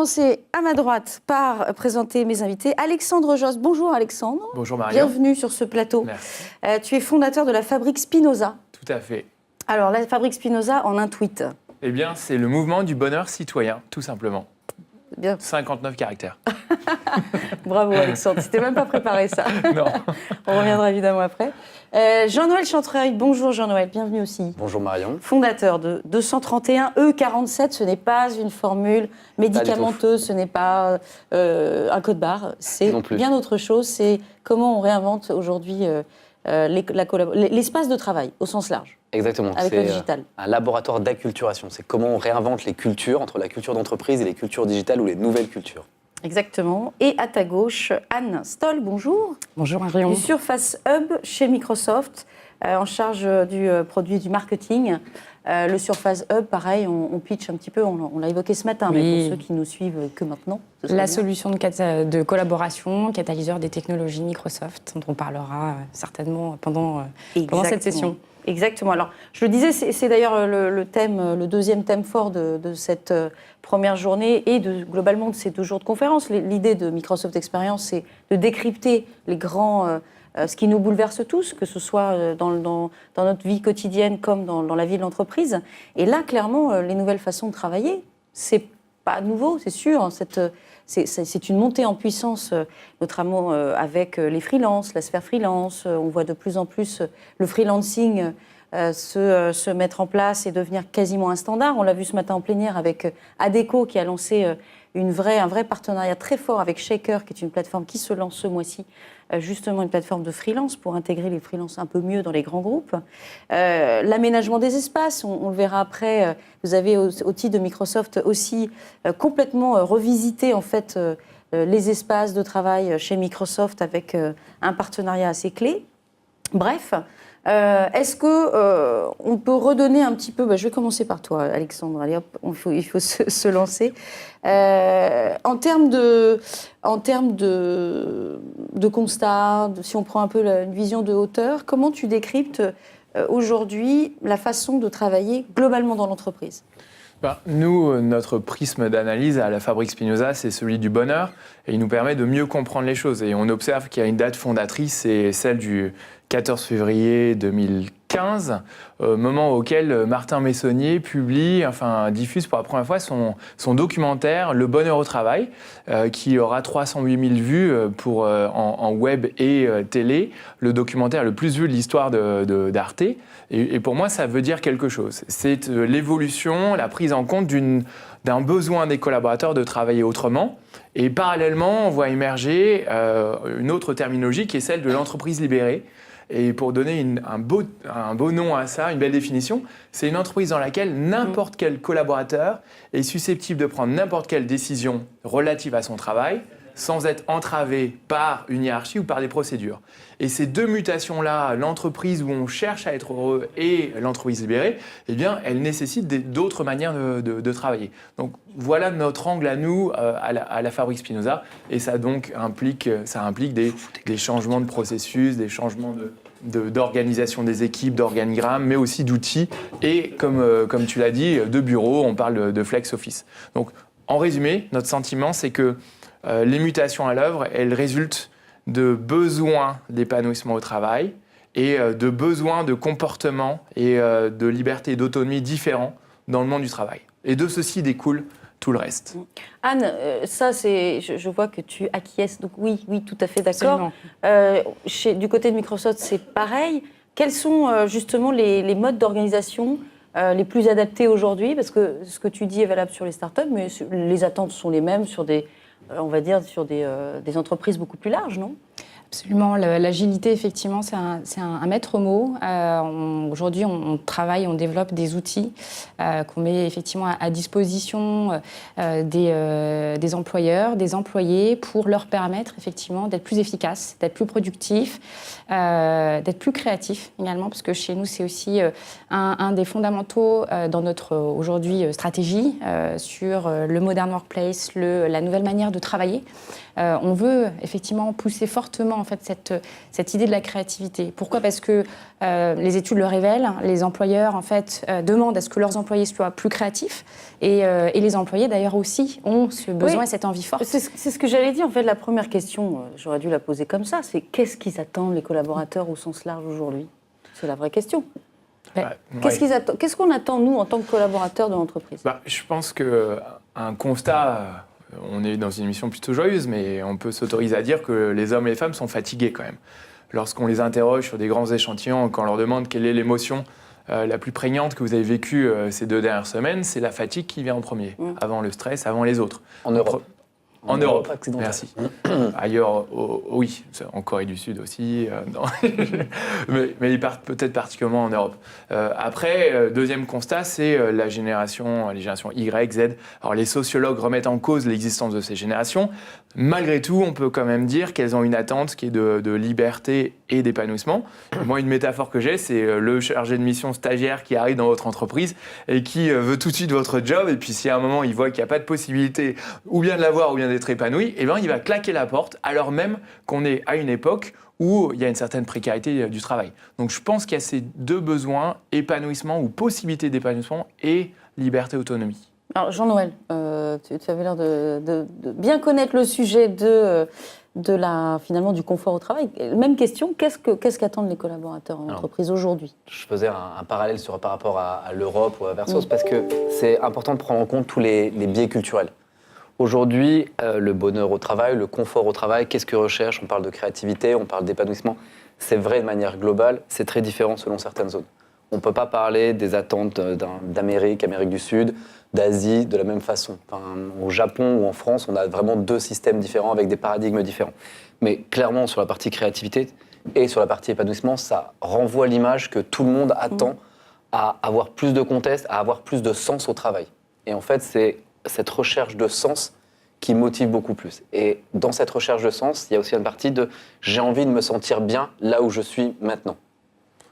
commencer à ma droite par présenter mes invités. Alexandre Josse. Bonjour Alexandre. Bonjour Marion. Bienvenue sur ce plateau. Merci. Tu es fondateur de la Fabrique Spinoza. Tout à fait. Alors, la Fabrique Spinoza en un tweet. Eh bien, c'est le mouvement du bonheur citoyen, tout simplement. Bien. 59 caractères. Bravo Alexandre, tu t'es même pas préparé ça. Non. On reviendra évidemment après. Jean-Noël Chantreuil, bonjour Jean-Noël, bienvenue aussi. Bonjour Marion. Fondateur de 231E47, ce n'est pas une formule médicamenteuse, ce n'est pas un code barre, c'est bien autre chose. C'est comment on réinvente aujourd'hui l'espace de travail au sens large. Exactement, c'est un laboratoire d'acculturation. C'est comment on réinvente les cultures, entre la culture d'entreprise et les cultures digitales ou les nouvelles cultures. Exactement. Et à ta gauche, Anne Stoll, bonjour. Bonjour Marion. Du Surface Hub chez Microsoft, en charge du produit du marketing. Le Surface Hub, pareil, on pitch un petit peu, on l'a évoqué ce matin, mais pour ceux qui nous suivent que maintenant. La solution de collaboration, catalyseur des technologies Microsoft, dont on parlera certainement pendant cette session. Exactement. Alors, je le disais, c'est d'ailleurs le deuxième thème fort de cette première journée et globalement de ces 2 jours de conférence. L'idée de Microsoft Experience, c'est de décrypter les grands, ce qui nous bouleverse tous, que ce soit dans notre vie quotidienne comme dans la vie de l'entreprise. Et là, clairement, les nouvelles façons de travailler, c'est pas nouveau, c'est sûr. C'est une montée en puissance, notamment avec les freelances, la sphère freelance. On voit de plus en plus le freelancing se mettre en place et devenir quasiment un standard. On l'a vu ce matin en plénière avec Adecco qui a lancé un vrai partenariat très fort avec Shaker, qui est une plateforme qui se lance ce mois-ci, justement une plateforme de freelance pour intégrer les freelances un peu mieux dans les grands groupes. L'aménagement des espaces, on le verra après. Vous avez au titre de Microsoft aussi complètement revisité en fait les espaces de travail chez Microsoft avec un partenariat assez clé. Bref. Est-ce qu'on peut redonner un petit peu... je vais commencer par toi, Alexandre. Allez, hop, il faut se lancer. En termes de constat, si on prend un peu une vision de hauteur, comment tu décryptes aujourd'hui la façon de travailler globalement dans l'entreprise ? Nous, notre prisme d'analyse à la Fabrique Spinoza, c'est celui du bonheur et il nous permet de mieux comprendre les choses. Et on observe qu'il y a une date fondatrice, c'est celle du 14 février 2015, moment auquel Martin Messonnier diffuse pour la première fois son documentaire « Le bonheur au travail », qui aura 308 000 vues en web et télé, le documentaire le plus vu de l'histoire d'Arte. Et pour moi, ça veut dire quelque chose. C'est l'évolution, la prise en compte d'un besoin des collaborateurs de travailler autrement. Et parallèlement, on voit émerger une autre terminologie qui est celle de l'entreprise libérée. Et pour donner un beau nom à ça, une belle définition, c'est une entreprise dans laquelle n'importe quel collaborateur est susceptible de prendre n'importe quelle décision relative à son travail sans être entravé par une hiérarchie ou par des procédures. Et ces 2 mutations-là, l'entreprise où on cherche à être heureux et l'entreprise libérée, eh bien, elles nécessitent d'autres manières de travailler. Donc voilà notre angle à nous, à la Fabrique Spinoza, et ça implique des changements de processus, des changements d'organisation des équipes, d'organigrammes, mais aussi d'outils, et comme tu l'as dit, de bureaux, on parle de flex office. Donc en résumé, notre sentiment, c'est que les mutations à l'œuvre, elles résultent de besoins d'épanouissement au travail et de besoins de comportement et de liberté et d'autonomie différents dans le monde du travail. Et de ceci découle tout le reste. Anne, je vois que tu acquiesces, donc oui, tout à fait d'accord. Du côté de Microsoft, c'est pareil. Quels sont justement les modes d'organisation les plus adaptés aujourd'hui ? Parce que ce que tu dis est valable sur les startups, mais les attentes sont les mêmes sur des entreprises beaucoup plus larges, non ? Absolument. L'agilité, effectivement, c'est un maître mot. Aujourd'hui, on travaille, on développe des outils qu'on met effectivement à disposition des employeurs, des employés, pour leur permettre effectivement d'être plus efficaces, d'être plus productifs, d'être plus créatifs également, parce que chez nous, c'est aussi un des fondamentaux dans notre aujourd'hui stratégie sur le modern workplace, la nouvelle manière de travailler. on veut effectivement pousser fortement en fait, cette idée de la créativité. Pourquoi ? Parce que les études le révèlent, les employeurs en fait, demandent à ce que leurs employés soient plus créatifs et les employés d'ailleurs aussi ont ce besoin et cette envie forte. C'est ce que j'allais dire. En fait, la première question, j'aurais dû la poser comme ça, c'est qu'est-ce qu'ils attendent les collaborateurs au sens large aujourd'hui ? C'est la vraie question. Qu'est-ce qu'on attend, nous, en tant que collaborateurs de l'entreprise ? Je pense qu'un constat, on est dans une émission plutôt joyeuse, mais on peut s'autoriser à dire que les hommes et les femmes sont fatigués quand même. Lorsqu'on les interroge sur des grands échantillons, quand on leur demande quelle est l'émotion la plus prégnante que vous avez vécue ces 2 dernières semaines, c'est la fatigue qui vient en premier, avant le stress, avant les autres. En Europe. En Europe, occidentale. merci. Ailleurs, oui, en Corée du Sud aussi, mais ils partent peut-être particulièrement en Europe. Après, deuxième constat, c'est les générations Y, Z. Alors les sociologues remettent en cause l'existence de ces générations. Malgré tout, on peut quand même dire qu'elles ont une attente qui est de liberté et d'épanouissement. Et moi, une métaphore que j'ai, c'est le chargé de mission stagiaire qui arrive dans votre entreprise et qui veut tout de suite votre job. Et puis si à un moment, il voit qu'il n'y a pas de possibilité ou bien de l'avoir ou bien d'être épanoui, eh bien, il va claquer la porte alors même qu'on est à une époque où il y a une certaine précarité du travail. Donc je pense qu'il y a ces 2 besoins, épanouissement ou possibilité d'épanouissement et liberté, autonomie. Alors Jean-Noël, tu avais l'air de bien connaître le sujet finalement du confort au travail. Même question, qu'est-ce qu'attendent les collaborateurs en entreprise aujourd'hui ? Je faisais un parallèle par rapport à l'Europe ou à Versos, parce que c'est important de prendre en compte tous les biais culturels. Aujourd'hui, le bonheur au travail, le confort au travail, qu'est-ce que recherche ? On parle de créativité, on parle d'épanouissement. C'est vrai de manière globale, c'est très différent selon certaines zones. On ne peut pas parler des attentes d'Amérique, Amérique du Sud, d'Asie de la même façon. Enfin, au Japon ou en France, on a vraiment 2 systèmes différents avec des paradigmes différents. Mais clairement, sur la partie créativité et sur la partie épanouissement, ça renvoie l'image que tout le monde attend à avoir plus de contexte, à avoir plus de sens au travail. Et en fait, c'est cette recherche de sens qui motive beaucoup plus. Et dans cette recherche de sens, il y a aussi une partie de « j'ai envie de me sentir bien là où je suis maintenant ».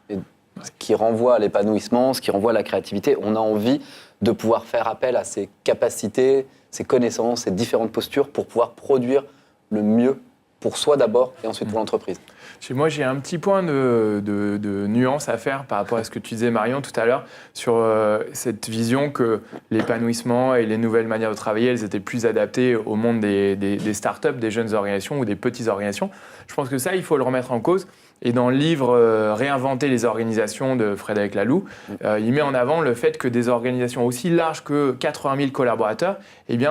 Ce qui renvoie à l'épanouissement, ce qui renvoie à la créativité. On a envie de pouvoir faire appel à ses capacités, ses connaissances, ses différentes postures pour pouvoir produire le mieux pour soi d'abord et ensuite pour l'entreprise. Chez moi, j'ai un petit point de nuance à faire par rapport à ce que tu disais, Marion, tout à l'heure, sur cette vision que l'épanouissement et les nouvelles manières de travailler, elles étaient plus adaptées au monde des startups, des jeunes organisations ou des petites organisations. Je pense que ça, il faut le remettre en cause. Et dans le livre « Réinventer les organisations » de Frédéric Laloux, il met en avant le fait que des organisations aussi larges que 80 000 collaborateurs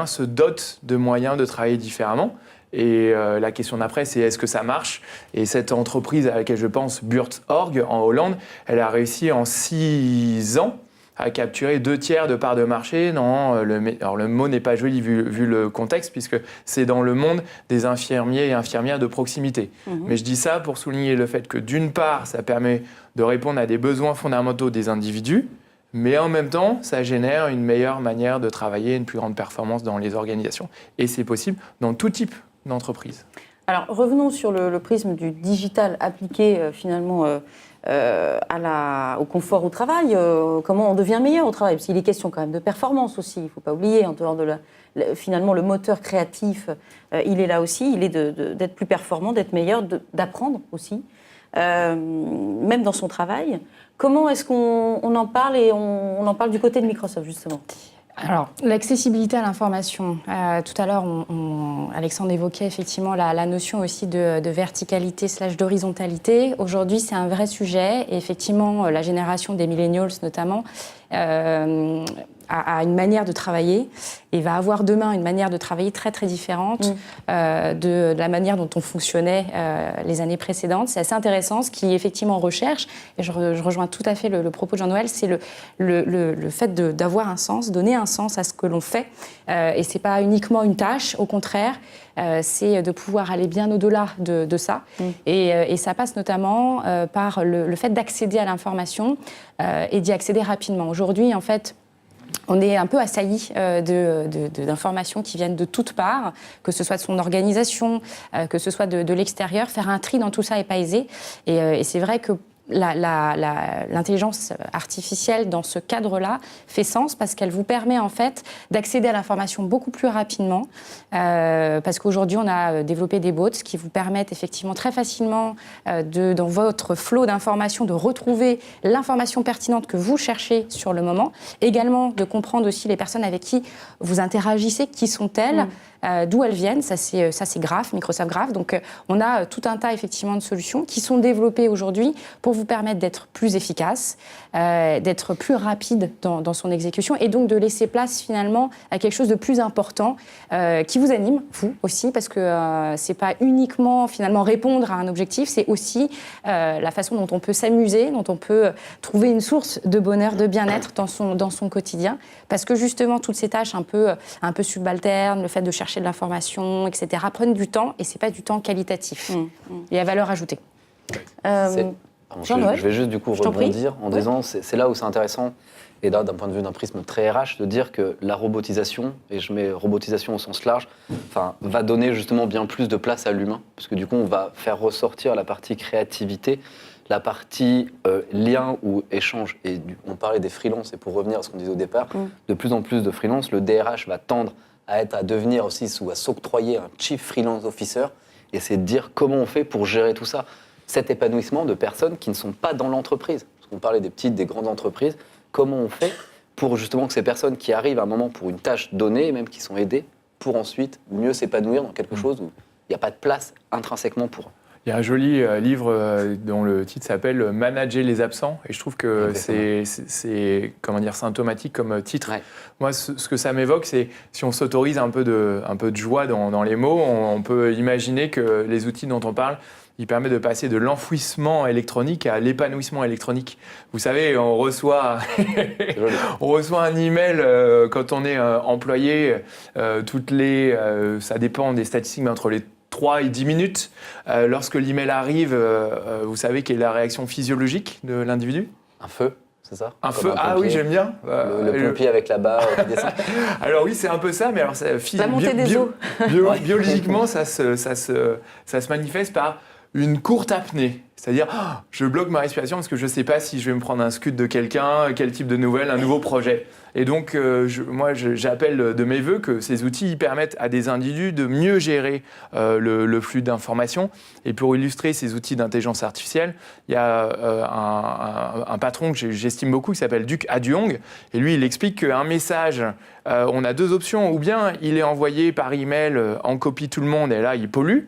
se dotent de moyens de travailler différemment. Et la question d'après, c'est est-ce que ça marche ? Et cette entreprise à laquelle je pense, Buurtzorg, en Hollande, elle a réussi en 6 ans à capturer 2/3 de parts de marché. Alors le mot n'est pas joli vu le contexte, puisque c'est dans le monde des infirmiers et infirmières de proximité. Mais je dis ça pour souligner le fait que d'une part, ça permet de répondre à des besoins fondamentaux des individus, mais en même temps, ça génère une meilleure manière de travailler, une plus grande performance dans les organisations. Et c'est possible dans tout type d'entreprise. Alors revenons sur le prisme du digital appliqué finalement au confort au travail. Comment on devient meilleur au travail ? Parce qu'il est question quand même de performance aussi, il ne faut pas oublier, en dehors de finalement le moteur créatif, il est là aussi, il est d'être plus performant, d'être meilleur, d'apprendre aussi, même dans son travail. Comment est-ce qu'on en parle, et on en parle du côté de Microsoft justement ? Alors, l'accessibilité à l'information. Tout à l'heure, Alexandre évoquait effectivement la notion aussi de verticalité / d'horizontalité. Aujourd'hui, c'est un vrai sujet. Et effectivement, la génération des millennials notamment a une manière de travailler et va avoir demain une manière de travailler très très différente de la manière dont on fonctionnait les années précédentes. C'est assez intéressant, ce qui effectivement recherche, et je rejoins tout à fait le propos de Jean-Noël, c'est le fait d'avoir un sens, donner un sens à ce que l'on fait. Et c'est pas uniquement une tâche, au contraire, c'est de pouvoir aller bien au-delà de ça. Et ça passe notamment par le fait d'accéder à l'information et d'y accéder rapidement. Aujourd'hui, en fait, on est un peu assailli d'informations qui viennent de toutes parts, que ce soit de son organisation, que ce soit de l'extérieur. Faire un tri dans tout ça n'est pas aisé. Et c'est vrai que l'intelligence artificielle dans ce cadre-là fait sens parce qu'elle vous permet en fait d'accéder à l'information beaucoup plus rapidement parce qu'aujourd'hui on a développé des bots qui vous permettent effectivement très facilement dans votre flot d'informations de retrouver l'information pertinente que vous cherchez sur le moment, également de comprendre aussi les personnes avec qui vous interagissez, qui sont-elles, d'où elles viennent, ça c'est Graph, Microsoft Graph. Donc on a tout un tas effectivement de solutions qui sont développées aujourd'hui pour vous permettre d'être plus efficace, d'être plus rapide dans son exécution et donc de laisser place finalement à quelque chose de plus important qui vous anime, vous aussi, parce que c'est pas uniquement finalement répondre à un objectif, c'est aussi la façon dont on peut s'amuser, dont on peut trouver une source de bonheur, de bien-être dans son quotidien, parce que justement toutes ces tâches un peu subalternes, le fait de chercher de l'information, etc., prennent du temps et c'est pas du temps qualitatif. Il y a valeur ajoutée. Je vais juste du coup rebondir en disant, c'est là où c'est intéressant, et d'un point de vue d'un prisme très RH, de dire que la robotisation, et je mets robotisation au sens large, va donner justement bien plus de place à l'humain, parce que du coup on va faire ressortir la partie créativité, la partie lien ou échange, et on parlait des freelances, et pour revenir à ce qu'on disait au départ, de plus en plus de freelances, le DRH va tendre à devenir aussi, ou à s'octroyer un Chief Freelance Officer, et c'est de dire comment on fait pour gérer tout ça. Cet épanouissement de personnes qui ne sont pas dans l'entreprise. Parce qu'on parlait des petites, des grandes entreprises. Comment on fait pour justement que ces personnes qui arrivent à un moment pour une tâche donnée, et même qui sont aidées, pour ensuite mieux s'épanouir dans quelque chose où il n'y a pas de place intrinsèquement pour eux. Il y a un joli livre dont le titre s'appelle « Manager les absents » et je trouve que c'est symptomatique comme titre. Ouais. Moi, ce que ça m'évoque, c'est si on s'autorise un peu de joie dans les mots, on peut imaginer que les outils dont on parle, ils permettent de passer de l'enfouissement électronique à l'épanouissement électronique. Vous savez, on reçoit un email quand on est employé, ça dépend des statistiques, mais entre les 3 et 10 minutes. Lorsque l'email arrive, vous savez quelle est la réaction physiologique de l'individu ? Un feu, c'est ça ? Un feu, ah oui, j'aime bien. Le pompier avec la barre qui descend. Alors oui, c'est un peu ça, mais alors la montée des eaux. Biologiquement, ça se manifeste par une courte apnée. C'est-à-dire, je bloque ma respiration parce que je ne sais pas si je vais me prendre un scud de quelqu'un, quel type de nouvelle, un nouveau projet. Et donc, j'appelle de mes voeux que ces outils permettent à des individus de mieux gérer le flux d'informations. Et pour illustrer ces outils d'intelligence artificielle, il y a un patron que j'estime beaucoup qui s'appelle Duc Aduong. Et lui, il explique qu'un message, on a 2 options. Ou bien il est envoyé par email en copie tout le monde et là, il pollue.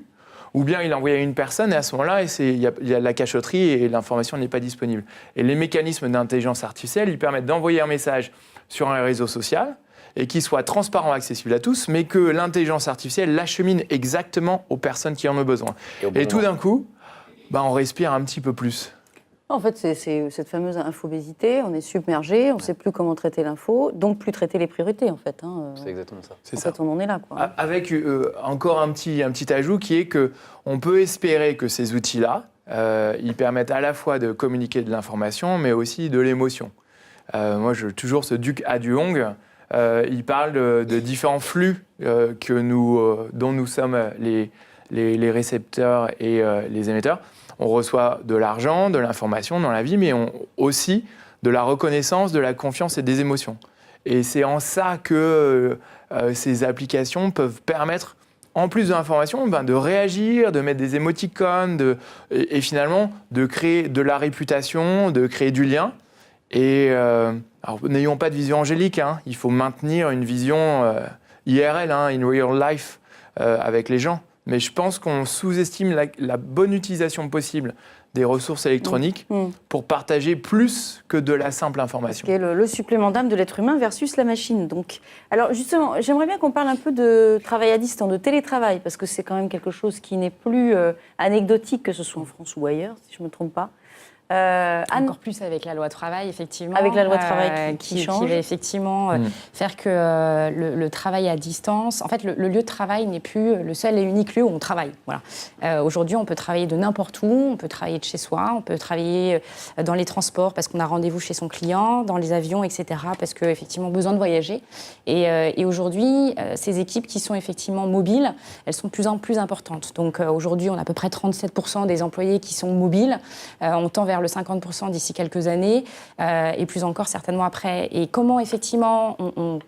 Ou bien il envoie à une personne et à ce moment-là, il y a de la cachotterie et l'information n'est pas disponible. Et les mécanismes d'intelligence artificielle, ils permettent d'envoyer un message sur un réseau social et qu'il soit transparent, accessible à tous, mais que l'intelligence artificielle l'achemine exactement aux personnes qui en ont besoin. Et tout d'un coup, on respire un petit peu plus. En fait, c'est cette fameuse infobésité, on est submergé, on ne sait plus comment traiter l'info, donc plus traiter les priorités, en fait. C'est exactement ça. En fait, on en est là, quoi. Avec encore un petit ajout qui est qu'on peut espérer que ces outils-là, ils permettent à la fois de communiquer de l'information, mais aussi de l'émotion. Moi, toujours ce Duc Aduong, il parle de différents flux dont nous sommes les récepteurs et les émetteurs. On reçoit de l'argent, de l'information dans la vie, mais aussi de la reconnaissance, de la confiance et des émotions. Et c'est en ça que ces applications peuvent permettre, en plus de l'information, de réagir, de mettre des émoticônes, et finalement de créer de la réputation, de créer du lien. Et alors, n'ayons pas de vision angélique, il faut maintenir une vision IRL, in real life, avec les gens. Mais je pense qu'on sous-estime la bonne utilisation possible des ressources électroniques pour partager plus que de la simple information. Ce qui est le supplément d'âme de l'être humain versus la machine. Donc, alors justement, j'aimerais bien qu'on parle un peu de travail à distance, de télétravail, parce que c'est quand même quelque chose qui n'est plus anecdotique, que ce soit en France ou ailleurs, si je ne me trompe pas. Encore plus avec la loi travail, effectivement. Avec la loi de travail qui change. Qui va effectivement faire que le travail à distance... En fait, le lieu de travail n'est plus le seul et unique lieu où on travaille. Voilà. Aujourd'hui, on peut travailler de n'importe où, on peut travailler de chez soi, on peut travailler dans les transports parce qu'on a rendez-vous chez son client, dans les avions, etc., parce qu'effectivement, besoin de voyager. Et aujourd'hui, ces équipes qui sont effectivement mobiles, elles sont de plus en plus importantes. Donc aujourd'hui, on a à peu près 37% des employés qui sont mobiles. On tend vers le 50% d'ici quelques années, et plus encore certainement après. Et comment effectivement on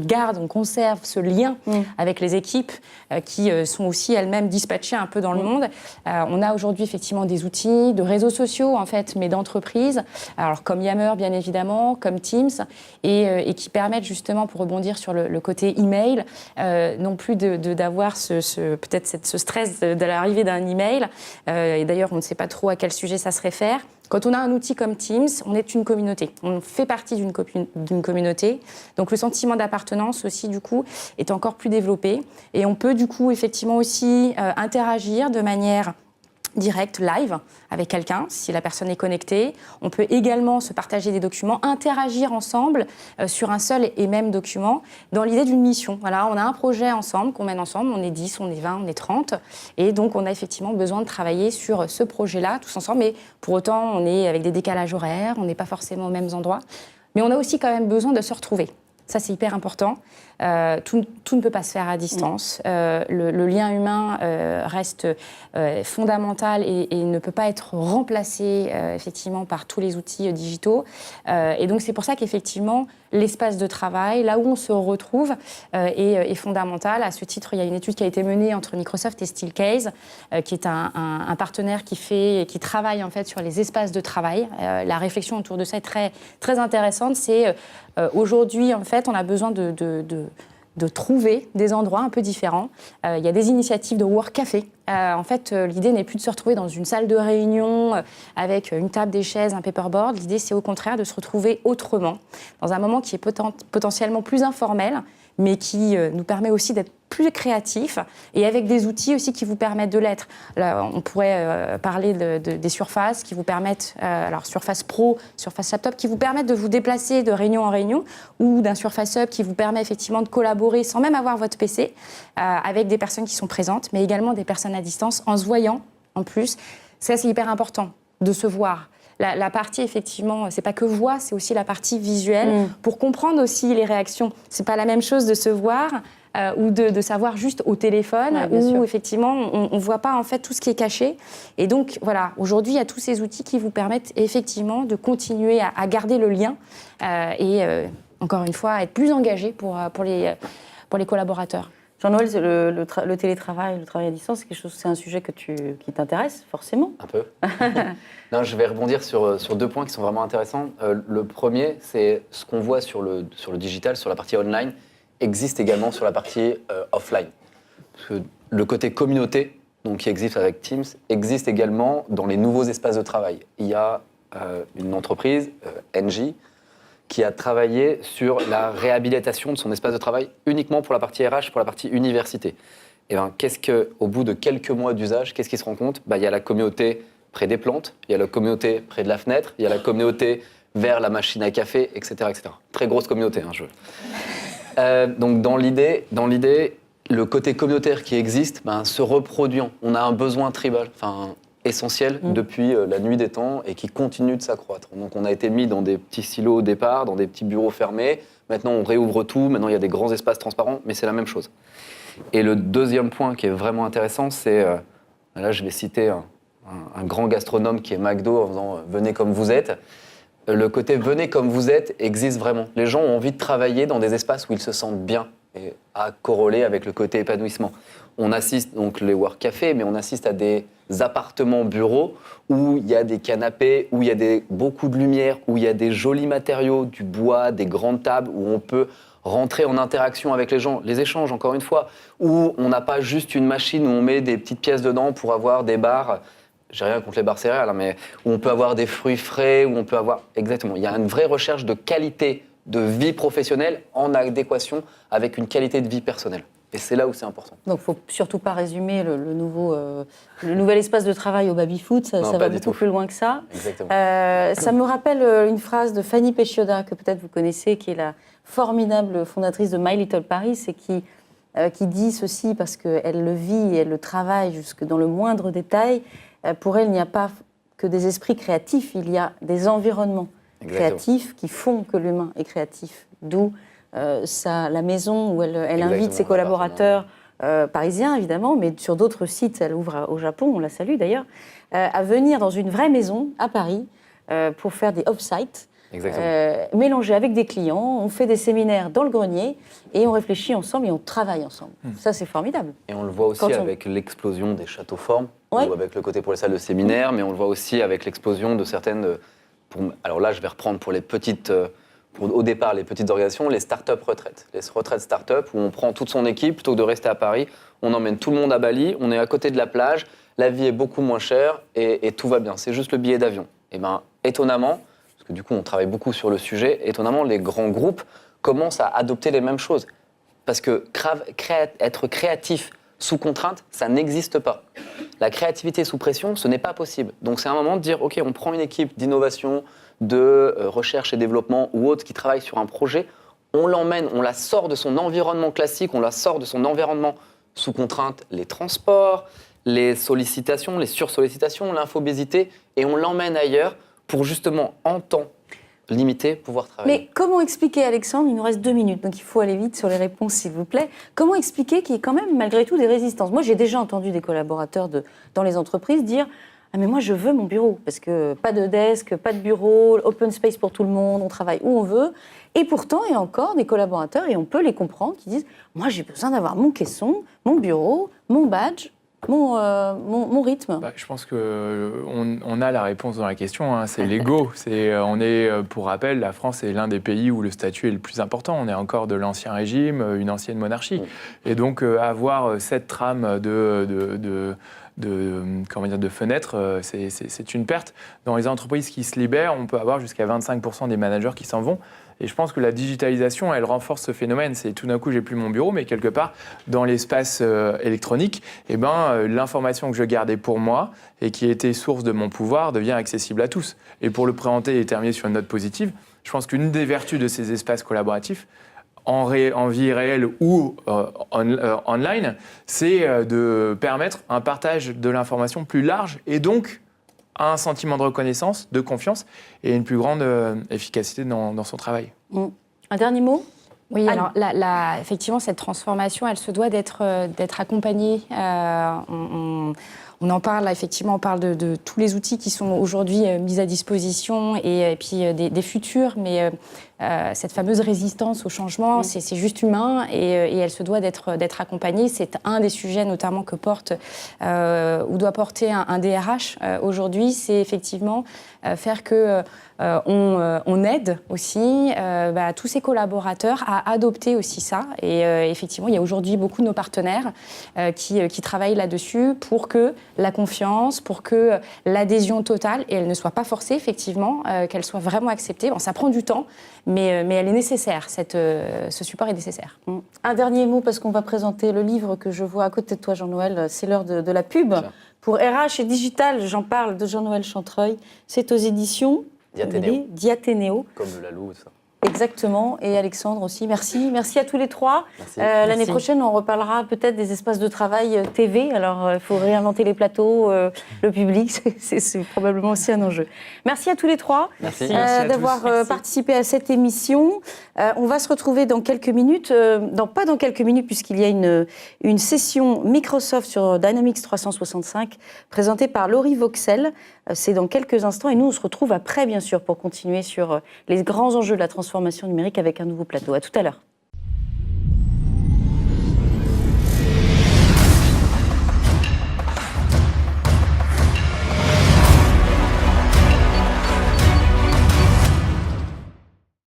garde, on conserve ce lien avec les équipes qui sont aussi elles-mêmes dispatchées un peu dans le monde. On a aujourd'hui effectivement des outils de réseaux sociaux, en fait, mais d'entreprises, alors comme Yammer bien évidemment, comme Teams, et qui permettent justement, pour rebondir sur le côté email, non plus d'avoir peut-être ce stress de l'arrivée d'un email. Et d'ailleurs, on ne sait pas trop à quel sujet ça se réfère. Quand on a un outil comme Teams, on est une communauté. On fait partie d'une communauté. Donc le sentiment d'appartenance aussi, du coup, est encore plus développé. Et on peut, du coup, effectivement aussi interagir de manière direct, live, avec quelqu'un, si la personne est connectée. On peut également se partager des documents, interagir ensemble sur un seul et même document, dans l'idée d'une mission. Voilà, on a un projet ensemble, qu'on mène ensemble, on est 10, on est 20, on est 30, et donc on a effectivement besoin de travailler sur ce projet-là, tous ensemble, mais pour autant, on est avec des décalages horaires, on n'est pas forcément aux mêmes endroits, mais on a aussi quand même besoin de se retrouver. Ça, c'est hyper important. Tout ne peut pas se faire à distance. Le lien humain reste fondamental et ne peut pas être remplacé effectivement par tous les outils digitaux. Et donc, c'est pour ça qu'effectivement, l'espace de travail, là où on se retrouve, est fondamental. À ce titre, il y a une étude qui a été menée entre Microsoft et Steelcase, qui est un partenaire qui travaille en fait sur les espaces de travail. La réflexion autour de ça est très, très intéressante. C'est aujourd'hui, en fait, on a besoin de trouver des endroits un peu différents. Il y a des initiatives de work café. En fait, l'idée n'est plus de se retrouver dans une salle de réunion avec une table, des chaises, un paperboard. L'idée, c'est au contraire de se retrouver autrement, dans un moment qui est potentiellement plus informel, mais qui nous permet aussi d'être plus créatif et avec des outils aussi qui vous permettent de l'être. Là, on pourrait parler des surfaces qui vous permettent, alors Surface Pro, Surface Laptop, qui vous permettent de vous déplacer de réunion en réunion, ou d'un Surface Hub qui vous permet effectivement de collaborer sans même avoir votre PC avec des personnes qui sont présentes, mais également des personnes à distance en se voyant en plus. Ça, c'est hyper important de se voir. La partie, effectivement, c'est pas que voix, c'est aussi la partie visuelle, pour comprendre aussi les réactions. C'est pas la même chose de se voir ou de savoir juste au téléphone, où effectivement, on voit pas en fait tout ce qui est caché. Et donc, voilà, aujourd'hui, il y a tous ces outils qui vous permettent effectivement de continuer à garder le lien et, encore une fois, à être plus engagé pour les collaborateurs. Jean-Noël, le télétravail, le travail à distance, c'est un sujet qui t'intéresse forcément. Un peu. Non, je vais rebondir sur 2 points qui sont vraiment intéressants. Le premier, c'est ce qu'on voit sur le digital, sur la partie online, existe également sur la partie offline. Parce que le côté communauté, donc qui existe avec Teams, existe également dans les nouveaux espaces de travail. Il y a une entreprise, Engie, qui a travaillé sur la réhabilitation de son espace de travail uniquement pour la partie RH, pour la partie université. Et bien, au bout de quelques mois d'usage, qu'est-ce qui se rend compte ? Il y a la communauté près des plantes, il y a la communauté près de la fenêtre, il y a la communauté vers la machine à café, etc. etc. Très grosse communauté, donc dans l'idée, le côté communautaire qui existe se reproduit. On a un besoin tribal, essentiel depuis la nuit des temps et qui continue de s'accroître. Donc on a été mis dans des petits silos au départ, dans des petits bureaux fermés. Maintenant on réouvre tout, maintenant il y a des grands espaces transparents, mais c'est la même chose. Et le deuxième point qui est vraiment intéressant, c'est, là je vais citer un grand gastronome qui est McDo en disant « venez comme vous êtes ». Le côté « venez comme vous êtes » existe vraiment. Les gens ont envie de travailler dans des espaces où ils se sentent bien, et à corroler avec le côté épanouissement. On assiste, donc les work cafés, mais on assiste à des appartements-bureaux où il y a des canapés, où il y a beaucoup de lumière, où il y a des jolis matériaux, du bois, des grandes tables, où on peut rentrer en interaction avec les gens, les échanges, encore une fois, où on n'a pas juste une machine où on met des petites pièces dedans pour avoir des bars. J'ai rien contre les bars céréales, mais où on peut avoir des fruits frais, où on peut avoir... Exactement. Il y a une vraie recherche de qualité de vie professionnelle en adéquation avec une qualité de vie personnelle. Et c'est là où c'est important. Donc il ne faut surtout pas résumer le nouvel espace de travail au baby-foot, ça va beaucoup plus loin que ça. Exactement. Ça me rappelle une phrase de Fanny Pescioda, que peut-être vous connaissez, qui est la formidable fondatrice de My Little Paris, et qui dit ceci, parce qu'elle le vit et elle le travaille jusque dans le moindre détail. Pour elle, il n'y a pas que des esprits créatifs, il y a des environnements créatifs qui font que l'humain est créatif. D'où la maison où elle invite ses collaborateurs parisien évidemment, mais sur d'autres sites, elle ouvre au Japon, on la salue d'ailleurs, à venir dans une vraie maison à Paris pour faire des off-site. Mélangés avec des clients, on fait des séminaires dans le grenier et on réfléchit ensemble et on travaille ensemble. Ça, c'est formidable. Et on le voit aussi avec l'explosion des châteaux formes, ou avec le côté pour les salles de séminaire, mais on le voit aussi avec l'explosion de certaines... alors là, je vais reprendre pour les petites... au départ, les petites organisations, les start-up retraites. Les retraites start-up où on prend toute son équipe, plutôt que de rester à Paris, on emmène tout le monde à Bali, on est à côté de la plage, la vie est beaucoup moins chère et tout va bien. C'est juste le billet d'avion. Et bien, étonnamment... Du coup, on travaille beaucoup sur le sujet. Étonnamment, les grands groupes commencent à adopter les mêmes choses. Parce que être créatif sous contrainte, ça n'existe pas. La créativité sous pression, ce n'est pas possible. Donc, c'est un moment de dire, OK, on prend une équipe d'innovation, de recherche et développement ou autre qui travaille sur un projet, on l'emmène, on la sort de son environnement classique, on la sort de son environnement sous contrainte, les transports, les sollicitations, les sursollicitations, l'infobésité, et on l'emmène ailleurs pour justement, en temps limité, pouvoir travailler. Mais comment expliquer, Alexandre, il nous reste 2 minutes, donc il faut aller vite sur les réponses, s'il vous plaît. Comment expliquer qu'il y ait quand même, malgré tout, des résistances ? Moi, j'ai déjà entendu des collaborateurs dans les entreprises dire « Ah, mais moi, je veux mon bureau, parce que pas de desk, pas de bureau, open space pour tout le monde, on travaille où on veut. » Et pourtant, il y a encore des collaborateurs, et on peut les comprendre, qui disent « Moi, j'ai besoin d'avoir mon caisson, mon bureau, mon badge, mon rythme. » Je pense qu'on a la réponse dans la question, hein, c'est l'ego. Pour rappel, la France est l'un des pays où le statut est le plus important. On est encore de l'ancien régime, une ancienne monarchie. Et donc, avoir cette trame de fenêtres, c'est une perte. Dans les entreprises qui se libèrent, on peut avoir jusqu'à 25% des managers qui s'en vont. Et je pense que la digitalisation, elle renforce ce phénomène. C'est tout d'un coup, j'ai plus mon bureau, mais quelque part, dans l'espace électronique, l'information que je gardais pour moi et qui était source de mon pouvoir devient accessible à tous. Et pour le présenter et terminer sur une note positive, je pense qu'une des vertus de ces espaces collaboratifs, en vie réelle ou online, c'est de permettre un partage de l'information plus large et donc un sentiment de reconnaissance, de confiance et une plus grande efficacité dans son travail. Un dernier mot ? Oui, alors effectivement, cette transformation, elle se doit d'être accompagnée. On en parle, effectivement, on parle de tous les outils qui sont aujourd'hui mis à disposition et puis des futurs, mais cette fameuse résistance au changement, c'est juste humain et elle se doit d'être accompagnée. C'est un des sujets notamment que porte ou doit porter un DRH aujourd'hui, c'est effectivement faire que on aide aussi tous ces collaborateurs à adopter aussi ça. Et effectivement, il y a aujourd'hui beaucoup de nos partenaires qui travaillent là-dessus pour que la confiance, pour que l'adhésion totale, et elle ne soit pas forcée, effectivement, qu'elle soit vraiment acceptée. Bon, ça prend du temps, mais elle est nécessaire, ce support est nécessaire. Un dernier mot, parce qu'on va présenter le livre que je vois à côté de toi, Jean-Noël, c'est l'heure de la pub. Tiens. Pour RH et Digital, j'en parle, de Jean-Noël Chantreuil. C'est aux éditions Diathénéo. Comme le Lalou, ça. Exactement, et Alexandre aussi. Merci à tous les trois. L'année prochaine, on reparlera peut-être des espaces de travail TV. Alors, il faut réinventer les plateaux, le public, c'est probablement aussi un enjeu. Merci à tous les trois d'avoir participé à cette émission. On va se retrouver dans quelques minutes, pas dans quelques minutes, puisqu'il y a une session Microsoft sur Dynamics 365 présentée par Laurie Vauxel. C'est dans quelques instants, et nous, on se retrouve après, bien sûr, pour continuer sur les grands enjeux de la transformation numérique avec un nouveau plateau. À tout à l'heure.